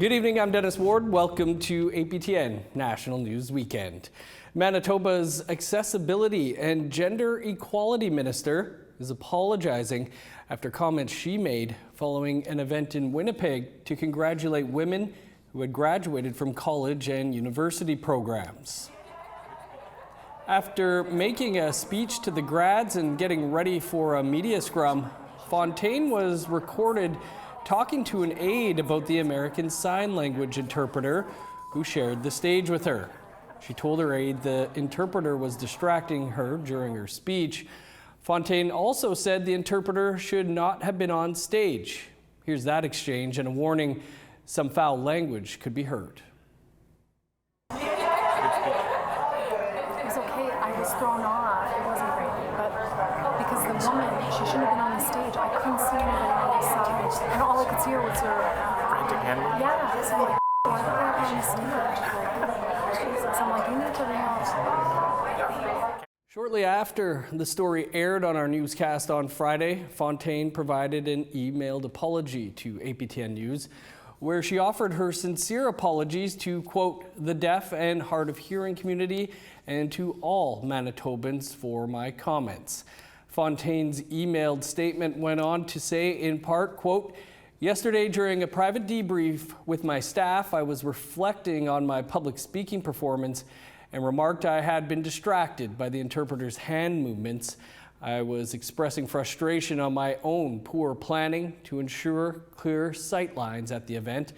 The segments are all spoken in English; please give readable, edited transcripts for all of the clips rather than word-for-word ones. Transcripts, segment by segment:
Good evening, I'm Dennis Ward. Welcome to APTN National News Weekend. Manitoba's Accessibility and Gender Equality Minister is apologizing after comments she made following an event in Winnipeg to congratulate women who had graduated from college and university programs. After making a speech to the grads and getting ready for a media scrum, Fontaine was recorded talking to an aide about the American Sign Language interpreter who shared the stage with her. She told her aide the interpreter was distracting her during her speech. Fontaine also said the interpreter should not have been on stage. Here's that exchange and a warning: some foul language could be heard. It was okay. I was thrown off. It wasn't great, but because the woman, she shouldn't have been on the stage. I couldn't see anybody on the side, and all I could see her was her frantic hand. Yeah, so I'm like, why did I have on the stage? Jesus, I'm like, you need to relax. Shortly after the story aired on our newscast on Friday, Fontaine provided an emailed apology to APTN News, where she offered her sincere apologies to, quote, the deaf and hard of hearing community and to all Manitobans for my comments. Fontaine's emailed statement went on to say, in part, quote, yesterday during a private debrief with my staff, I was reflecting on my public speaking performance and remarked I had been distracted by the interpreter's hand movements. I was expressing frustration on my own poor planning to ensure clear sight lines at the event.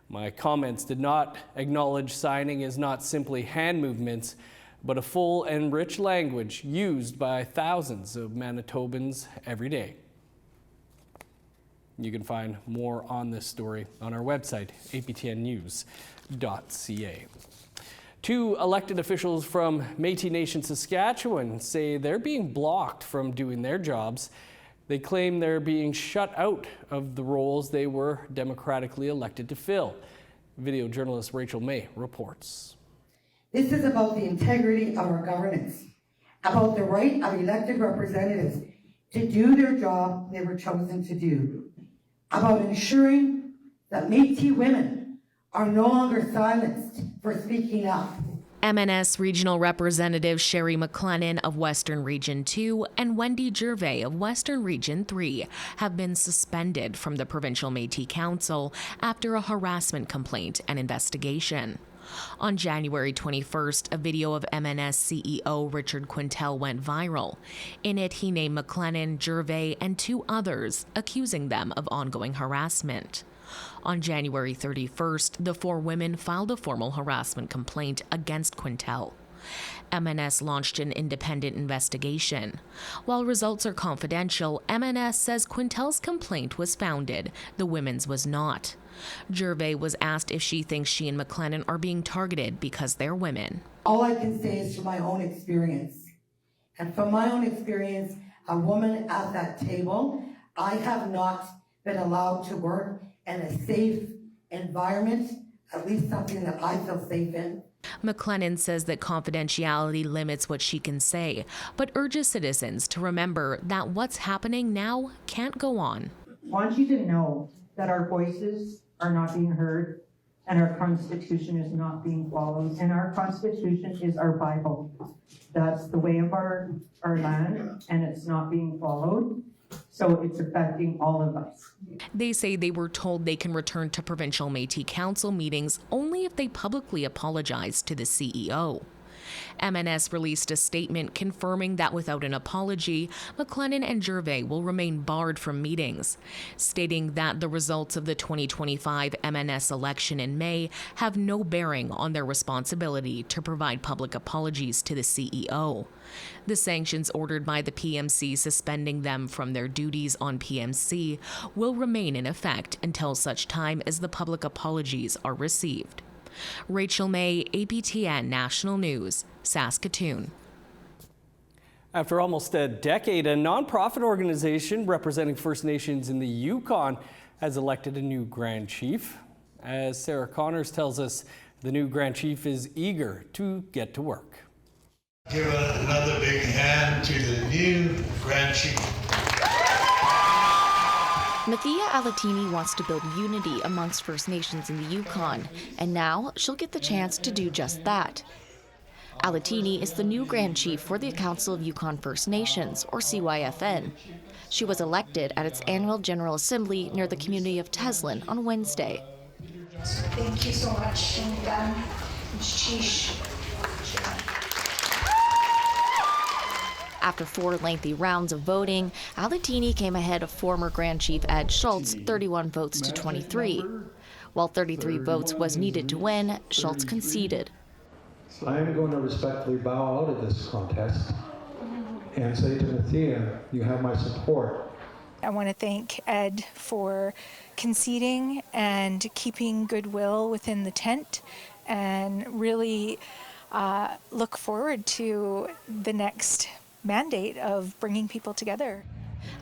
My comments did not acknowledge signing as not simply hand movements, but a full and rich language used by thousands of Manitobans every day. You can find more on this story on our website, aptnnews.ca. Two elected officials from Métis Nation, Saskatchewan say they're being blocked from doing their jobs. They claim they're being shut out of the roles they were democratically elected to fill. Video journalist Rachel May reports. This is about the integrity of our governance, about the right of elected representatives to do their job they were chosen to do, about ensuring that Métis women are no longer silenced for speaking up. MNS Regional Representative Sherry McLennan of Western Region 2 and Wendy Gervais of Western Region 3 have been suspended from the Provincial Métis Council after a harassment complaint and investigation. On January 21st, a video of MNS CEO Richard Quintel went viral. In it, he named McLennan, Gervais, and two others, accusing them of ongoing harassment. On January 31st, the four women filed a formal harassment complaint against Quintel. MNS launched an independent investigation. While results are confidential, MNS says Quintel's complaint was founded. The women's was not. Gervais was asked if she thinks she and McLennan are being targeted because they're women. All I can say is from my own experience. And from my own experience, a woman at that table, I have not been allowed to work in a safe environment, at least something that I feel safe in. McLennan says that confidentiality limits what she can say, but urges citizens to remember that what's happening now can't go on. I want you to know that our voices are not being heard and our Constitution is not being followed. And our Constitution is our Bible. That's the way of our land, and it's not being followed. So it's affecting all of us. They say they were told they can return to Provincial Métis Council meetings only if they publicly apologize to the CEO. MNS released a statement confirming that without an apology, McLennan and Gervais will remain barred from meetings, stating that the results of the 2025 MNS election in May have no bearing on their responsibility to provide public apologies to the CEO. The sanctions ordered by the PMC suspending them from their duties on PMC will remain in effect until such time as the public apologies are received. Rachel May, APTN National News, Saskatoon. After almost a decade, a nonprofit organization representing First Nations in the Yukon has elected a new Grand Chief. As Sarah Connors tells us, the new Grand Chief is eager to get to work. Give another big hand to the new Grand Chief. Smithia Alatini wants to build unity amongst First Nations in the Yukon, and now she'll get the chance to do just that. Alatini is the new Grand Chief for the Council of Yukon First Nations, or CYFN. She was elected at its annual General Assembly near the community of Teslin on Wednesday. Thank you so much. And sheesh. After 4 lengthy rounds of voting, Alatini came ahead of former Grand Chief Ed Schultz 31 votes to 23. While 33 votes was needed to win, Schultz conceded. I am going to respectfully bow out of this contest and say to Smithia, you have my support. I want to thank Ed for conceding and keeping goodwill within the tent, and really look forward to the next mandate of bringing people together.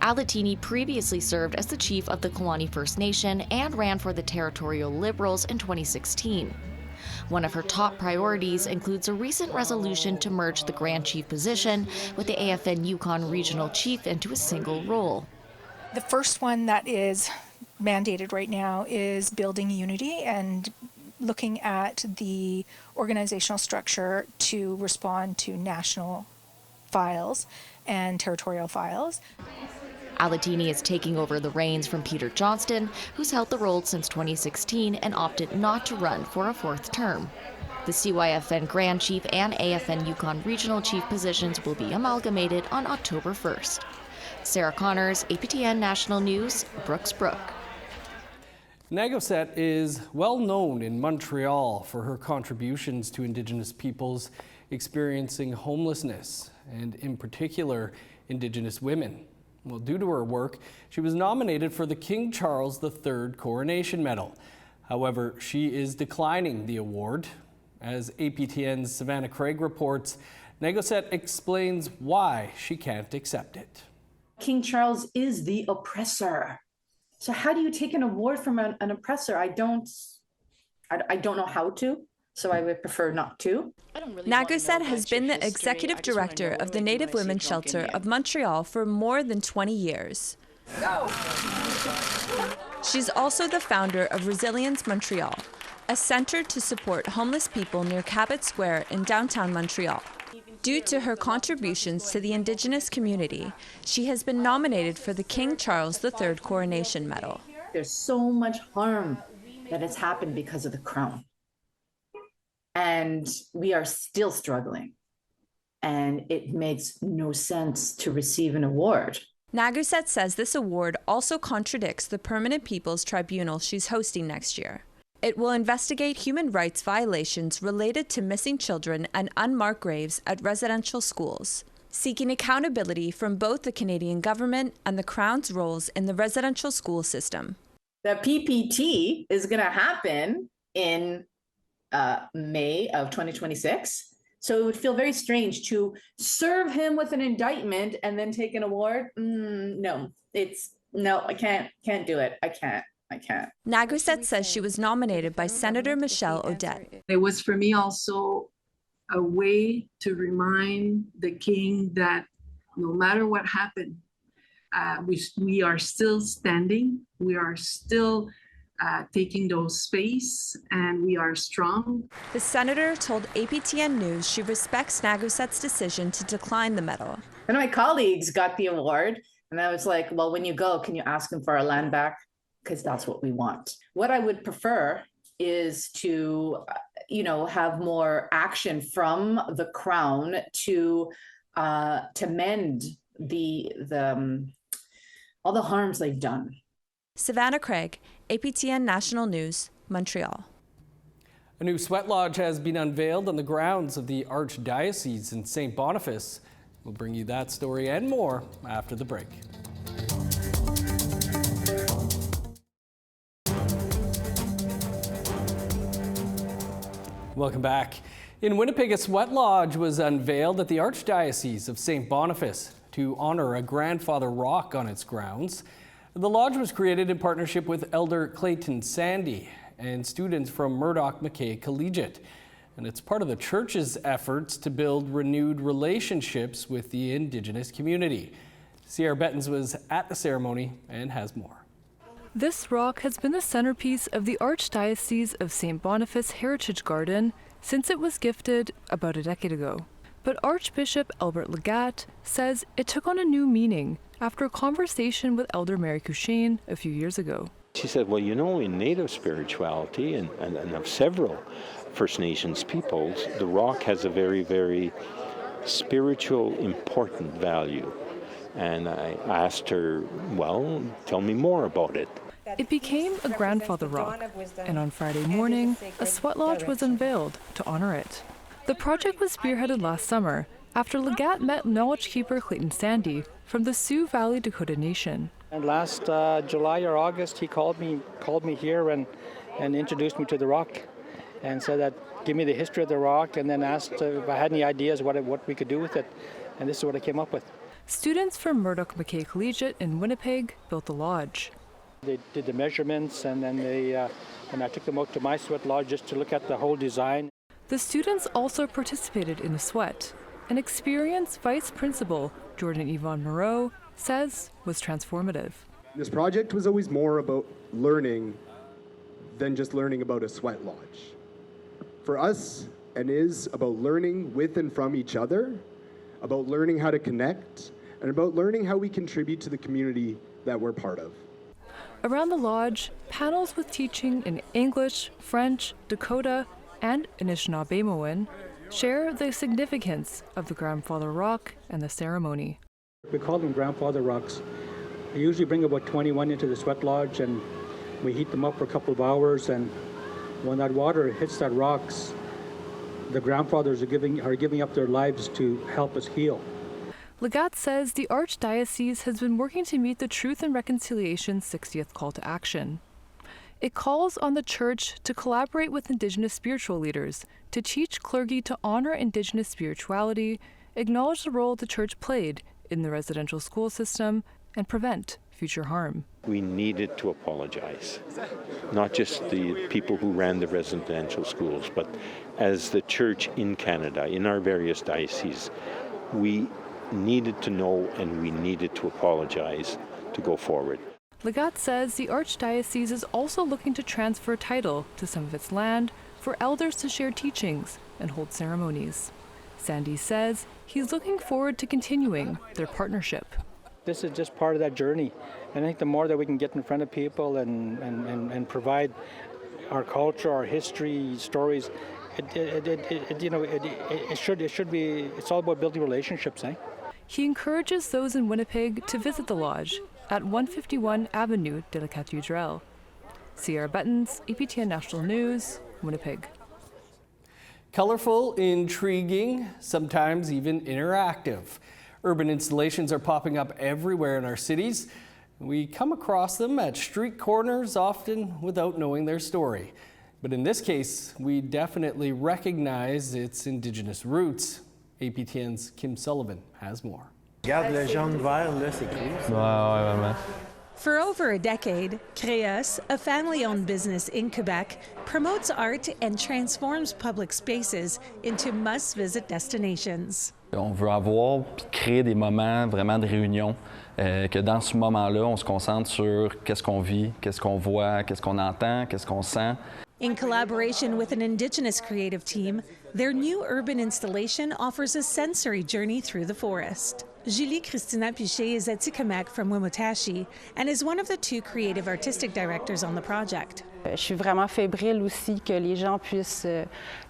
Alatini previously served as the chief of the Kalani First Nation and ran for the Territorial Liberals in 2016. One of her top priorities includes a recent resolution to merge the Grand Chief position with the AFN Yukon Regional Chief into a single role. The first one that is mandated right now is building unity and looking at the organizational structure to respond to national files and territorial files. Alatini is taking over the reins from Peter Johnston, who's held the role since 2016 and opted not to run for a 4th term. The CYFN Grand Chief and AFN Yukon Regional Chief positions will be amalgamated on October 1st. Sarah Connors, APTN National News, Brooks Brook. Nagoset is well known in Montreal for her contributions to Indigenous peoples experiencing homelessness, and in particular, Indigenous women. Well, due to her work, she was nominated for the King Charles III Coronation Medal. However, she is declining the award. As APTN's Savannah Craig reports, Nagoset explains why she can't accept it. King Charles is the oppressor. So how do you take an award from an oppressor? I don't know how to, so I would prefer not to. Nagoset has been the executive director of the Native Women's Shelter of Montreal for more than 20 years. Go! She's also the founder of Resilience Montreal, a center to support homeless people near Cabot Square in downtown Montreal. Due to her contributions to the Indigenous community, she has been nominated for the King Charles III Coronation Medal. There's so much harm that has happened because of the crown. And we are still struggling. And it makes no sense to receive an award. Nagoset says this award also contradicts the Permanent People's Tribunal she's hosting next year. It will investigate human rights violations related to missing children and unmarked graves at residential schools, seeking accountability from both the Canadian government and the Crown's roles in the residential school system. The PPT is going to happen in May of 2026. So it would feel very strange to serve him with an indictment and then take an award. No, I can't do it. I can't. Nagoset says she was nominated by Senator Michelle Odette. It was for me also a way to remind the king that no matter what happened, we are still standing, we are still taking those space, and we are strong. The senator told APTN News she respects Nagoset's decision to decline the medal. And my colleagues got the award, and I was like, well, when you go, can you ask him for our land back? Because that's what we want. What I would prefer is to, have more action from the Crown to mend all the harms they've done. Savannah Craig, APTN National News, Montreal. A new sweat lodge has been unveiled on the grounds of the Archdiocese in St. Boniface. We'll bring you that story and more after the break. Welcome back. In Winnipeg, a sweat lodge was unveiled at the Archdiocese of St. Boniface to honor a grandfather rock on its grounds. The lodge was created in partnership with Elder Clayton Sandy and students from Murdoch McKay Collegiate. And it's part of the church's efforts to build renewed relationships with the Indigenous community. Sierra Bettens was at the ceremony and has more. This rock has been the centerpiece of the Archdiocese of St. Boniface Heritage Garden since it was gifted about a decade ago. But Archbishop Albert Legat says it took on a new meaning after a conversation with Elder Mary Cushane a few years ago. She said, well, you know, in Native spirituality and of several First Nations peoples, the rock has a very, very spiritual, important value. And I asked her, well, tell me more about it. It became a grandfather rock, and on Friday morning, a sweat lodge was unveiled to honor it. The project was spearheaded last summer after Legat met knowledge keeper Clayton Sandy from the Sioux Valley Dakota Nation. And last July or August, he called me here and introduced me to the rock and said that give me the history of the rock and then asked if I had any ideas what we could do with it. And this is what I came up with. Students from Murdoch McKay Collegiate in Winnipeg built the lodge. They did the measurements and then and I took them out to my sweat lodge just to look at the whole design. The students also participated in the sweat, an experience Vice Principal Jordan Yvonne Moreau says was transformative. This project was always more about learning than just learning about a sweat lodge. For us, it is about learning with and from each other, about learning how to connect, and about learning how we contribute to the community that we're part of. Around the lodge, panels with teaching in English, French, Dakota, and Anishinaabe share the significance of the grandfather rock and the ceremony. We call them grandfather rocks. We usually bring about 21 into the sweat lodge and we heat them up for a couple of hours, and when that water hits that rocks, the grandfathers are giving up their lives to help us heal. Legat says the Archdiocese has been working to meet the Truth and Reconciliation 60th Call to Action. It calls on the Church to collaborate with Indigenous spiritual leaders to teach clergy to honor Indigenous spirituality, acknowledge the role the Church played in the residential school system, and prevent future harm. We needed to apologize, not just the people who ran the residential schools, but as the Church in Canada, in our various dioceses, we needed to know and we needed to apologize to go forward. Legat says the Archdiocese is also looking to transfer title to some of its land for elders to share teachings and hold ceremonies. Sandy says he's looking forward to continuing their partnership. This is just part of that journey. And I think the more that we can get in front of people and provide our culture, our history, stories, it should be, it's all about building relationships, eh? He encourages those in Winnipeg to visit the lodge at 151 Avenue de la Cathédrale. Sierra Buttons, APTN National News, Winnipeg. Colorful, intriguing, sometimes even interactive. Urban installations are popping up everywhere in our cities. We come across them at street corners, often without knowing their story. But in this case, we definitely recognize its Indigenous roots. APTN's Kim Sullivan has more. Regarde le jaune vert, là, c'est gris. Ouais, vraiment. For over a decade, Créos, a family-owned business in Quebec, promotes art and transforms public spaces into must-visit destinations. On veut avoir puis créer des moments vraiment de réunion, que dans ce moment-là, on se concentre sur qu'est-ce qu'on vit, qu'est-ce qu'on voit, qu'est-ce qu'on entend, qu'est-ce qu'on sent. In collaboration with an Indigenous creative team, their new urban installation offers a sensory journey through the forest. Julie Christina Pichet is at Atikamekw from Wimutashi and is one of the two creative artistic directors on the project. Je suis vraiment fébrile aussi que les gens puissent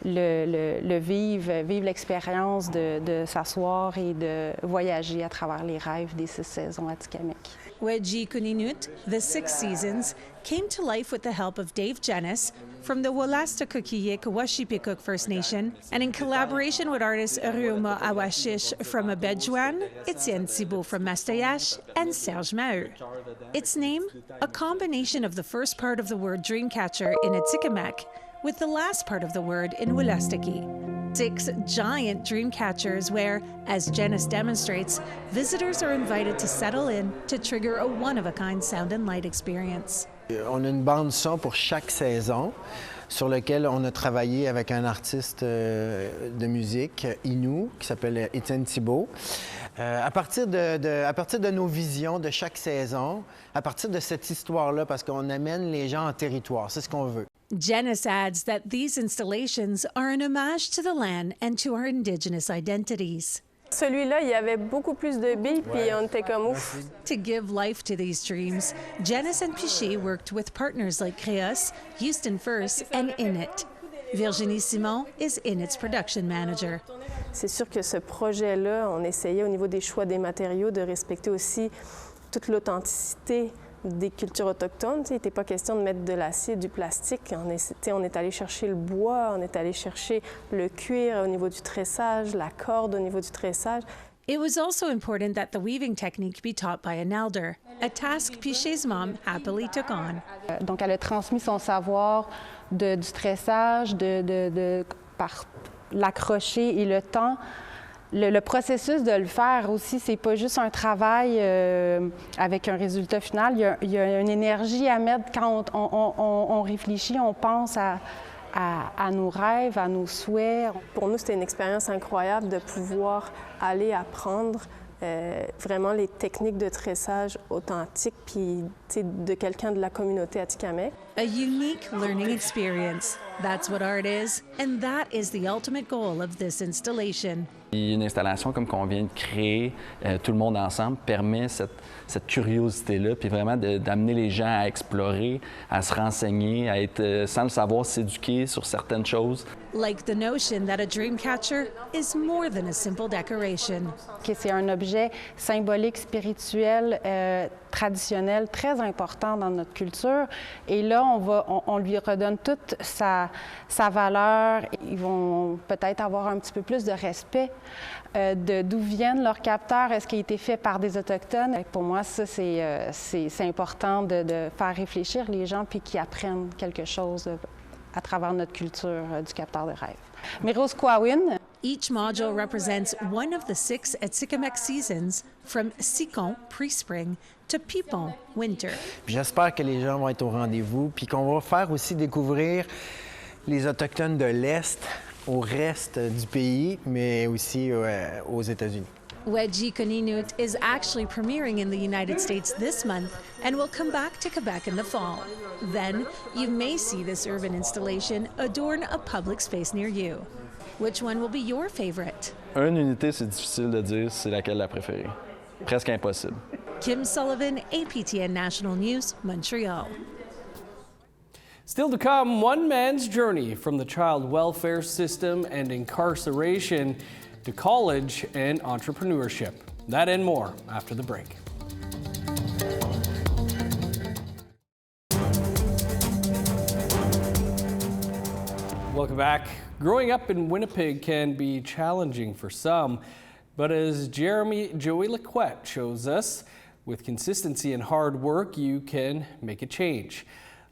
le vivre l'expérience de s'asseoir et de voyager à travers les rêves des 6 saisons à Atikamekw. Wedgie Kuninut, The 6 Seasons, came to life with the help of Dave Jennis from the Wolastoqiyik Washipikuk First Nation and in collaboration with artists Ryoma Awashish from Abedjuan, Etienne Thibault from Mastayache, and Serge Maheu. Its name, a combination of the first part of the word dreamcatcher in Atikamekw with the last part of the word in Wolastoqi. 6 giant dream catchers where, as Janice demonstrates, visitors are invited to settle in to trigger a one-of-a-kind sound and light experience. On a une bande son pour chaque saison. sur lequel on a travaillé avec un artiste de musique, Inou, qui s'appelle Étienne Thibault. À partir de nos visions de chaque saison, à partir de cette histoire-là, parce qu'on amène les gens en territoire, c'est ce qu'on veut. Janice adds that these installations are an homage to the land and to our Indigenous identities. Celui-là, il y avait beaucoup plus de billes, puis on était comme ouf. To give life to these dreams, Janice and Piché worked with partners like Créos, Houston First, and Init. Virginie Simon is Init's production manager. C'est sûr que ce projet-là, on essayait au niveau des choix des matériaux de respecter aussi toute l'authenticité des cultures autochtones. Il n'était pas question de mettre de l'acier, du plastique. On est allé chercher le bois, on est allé chercher le cuir au niveau du tressage, la corde au niveau du tressage. It was also important that the weaving technique be taught by an elder, a task Piché's mom happily took on. Donc, elle a transmis son savoir du tressage, par l'accrocher et le temps. Le processus de le faire aussi, c'est pas juste un travail avec un résultat final. Il y a une énergie à mettre quand on réfléchit, on pense à nos rêves, à nos souhaits. Pour nous, c'était une expérience incroyable de pouvoir aller apprendre vraiment les techniques de tressage authentiques puis de quelqu'un de la communauté atikamekw. A unique learning experience. That's what art is, and that is the ultimate goal of this installation. Une installation comme qu'on vient de créer, tout le monde ensemble, permet cette curiosité-là, puis vraiment d'amener les gens à explorer, à se renseigner, à être, sans le savoir, s'éduquer sur certaines choses. Like the notion that a dream catcher is more than a simple decoration. C'est un objet symbolique, spirituel, traditionnel, très important dans notre culture. Et là, on lui redonne toute sa valeur. Ils vont peut-être avoir un petit peu plus de respect d'où viennent leurs capteurs. Est-ce qu'il a été fait par des Autochtones? Pour moi, ça, c'est important de faire réfléchir les gens puis qu'ils apprennent quelque chose à travers notre culture du capteur de rêve. Mirosquawin. Each module represents one of the 6 Atikamekw seasons, from Sikon, pre-spring, to Pipon, winter. J'espère que les gens vont être au rendez-vous, puis qu'on va faire aussi découvrir les Autochtones de l'Est au reste du pays, mais aussi aux États-Unis. Wedgie Koninut is actually premiering in the United States this month and will come back to Quebec in the fall. Then, you may see this urban installation adorn a public space near you. Which one will be your favorite? Une unité, c'est difficile de dire c'est laquelle la préférée. Presque impossible. Kim Sullivan, APTN National News, Montreal. Still to come, one man's journey from the child welfare system and incarceration to college and entrepreneurship. That and more after the break. Welcome back. Growing up in Winnipeg can be challenging for some, but as Joey Lequette shows us, with consistency and hard work, you can make a change.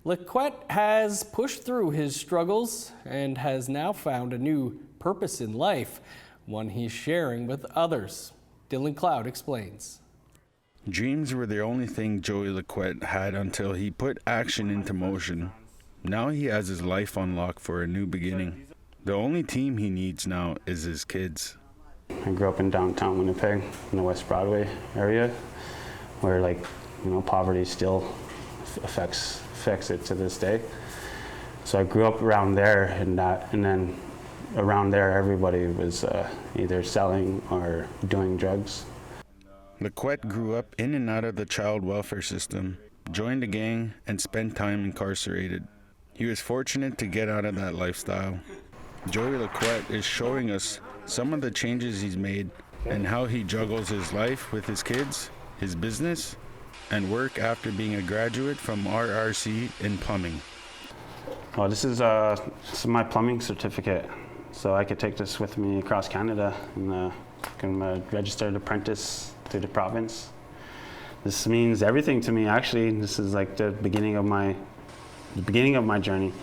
Lequette has pushed through his struggles and has now found a new purpose in life, one he's sharing with others. Dylan Cloud explains. Dreams were the only thing Joey Lequette had until he put action into motion. Now he has his life on lock for a new beginning. The only team he needs now is his kids. I grew up in downtown Winnipeg, in the West Broadway area, where poverty still affects it to this day. So I grew up around there, and then around there everybody was either selling or doing drugs. Lequette grew up in and out of the child welfare system, joined a gang, and spent time incarcerated. He was fortunate to get out of that lifestyle. Joey Lequette is showing us some of the changes he's made and how he juggles his life with his kids, his business, and work after being a graduate from RRC in plumbing. Well, this is my plumbing certificate, so I could take this with me across Canada and become a registered apprentice through the province. This means everything to me, actually. This is like the beginning of my journey.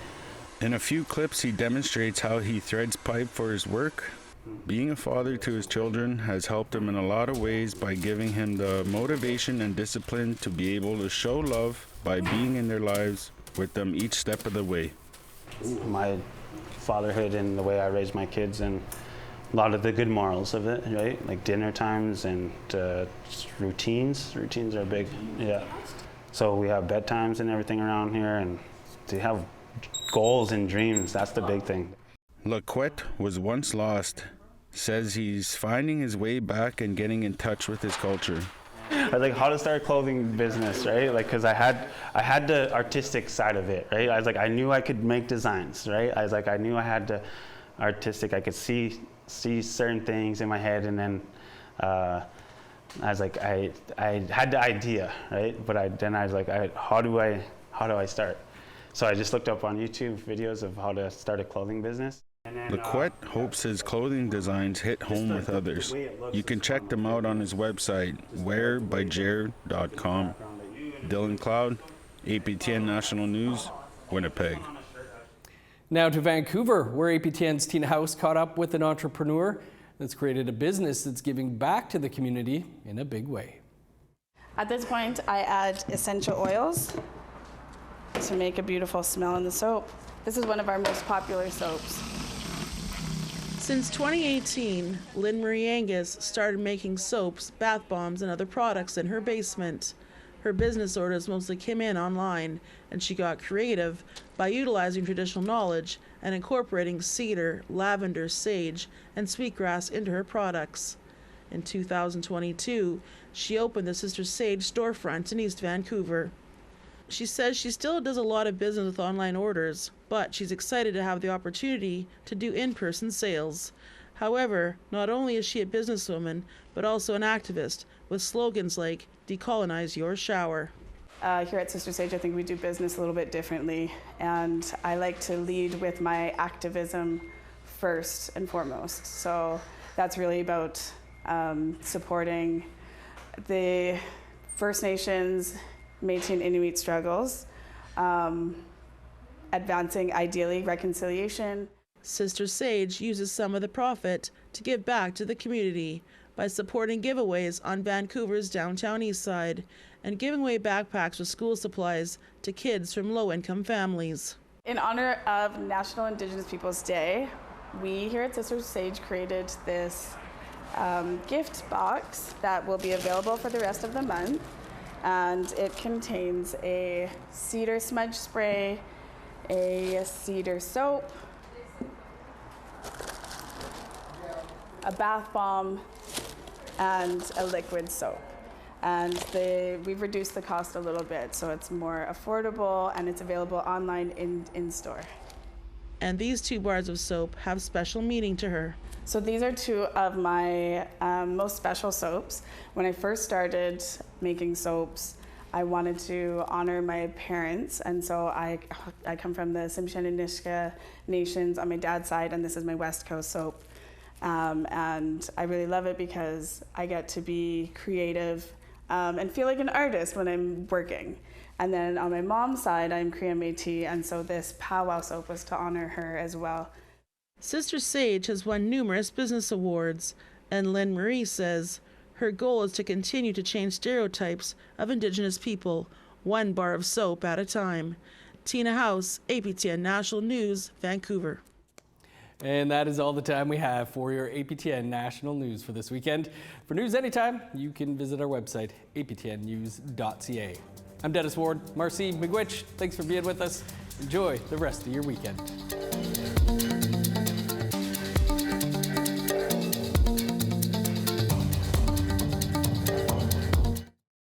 In a few clips, he demonstrates how he threads pipe for his work. Being a father to his children has helped him in a lot of ways by giving him the motivation and discipline to be able to show love by being in their lives with them each step of the way. my fatherhood and the way I raised my kids and a lot of the good morals of it, right? Like dinner times and routines. Routines are big, yeah. So we have bedtimes and everything around here, and to have goals and dreams, that's the big thing. Laquette was once lost, says he's finding his way back and getting in touch with his culture. I was like, how to start a clothing business, right? Like, cause I had the artistic side of it, right? I was like, I knew I could make designs, right? I was like, I knew I had the artistic, I could see certain things in my head, and then I was like, I had the idea, right? But then I was like, how do I start? So I just looked up on YouTube videos of how to start a clothing business. Laquette hopes his clothing designs hit home with others. You can check them out on his website, wearbyjared.com. Dylan Cloud, APTN National News, Winnipeg. Now to Vancouver, where APTN's Tina House caught up with an entrepreneur that's created a business that's giving back to the community in a big way. At this point, I add essential oils to make a beautiful smell in the soap. This is one of our most popular soaps. Since 2018, Lynn Marie Angus started making soaps, bath bombs, and other products in her basement. Her business orders mostly came in online, and she got creative by utilizing traditional knowledge and incorporating cedar, lavender, sage, and sweetgrass into her products. In 2022, she opened the Sister Sage storefront in East Vancouver. She says she still does a lot of business with online orders, but she's excited to have the opportunity to do in-person sales. However, not only is she a businesswoman, but also an activist with slogans like "Decolonize Your Shower." Here at Sister Sage, I think we do business a little bit differently, and I like to lead with my activism first and foremost. So that's really about supporting the First Nations, Métis and Inuit struggles, advancing ideally reconciliation. Sister Sage uses some of the profit to give back to the community by supporting giveaways on Vancouver's downtown east side and giving away backpacks with school supplies to kids from low-income families. In honor of National Indigenous Peoples Day, we here at Sister Sage created this gift box that will be available for the rest of the month. And it contains a cedar smudge spray, a cedar soap, a bath bomb, and a liquid soap. And we've reduced the cost a little bit, so it's more affordable, and it's available online in store. And these 2 bars of soap have special meaning to her. So these are 2 of my most special soaps. When I first started making soaps, I wanted to honor my parents, and so I come from the Métis Nations on my dad's side, and this is my West Coast soap. And I really love it because I get to be creative and feel like an artist when I'm working. And then on my mom's side, I'm Cree Métis, and so this powwow soap was to honor her as well. Sister Sage has won numerous business awards, and Lynn Marie says her goal is to continue to change stereotypes of Indigenous people, 1 bar of soap at a time. Tina House, APTN National News, Vancouver. And that is all the time we have for your APTN National News for this weekend. For news anytime, you can visit our website, aptnnews.ca. I'm Dennis Ward. Marcy McGuitch, thanks for being with us. Enjoy the rest of your weekend.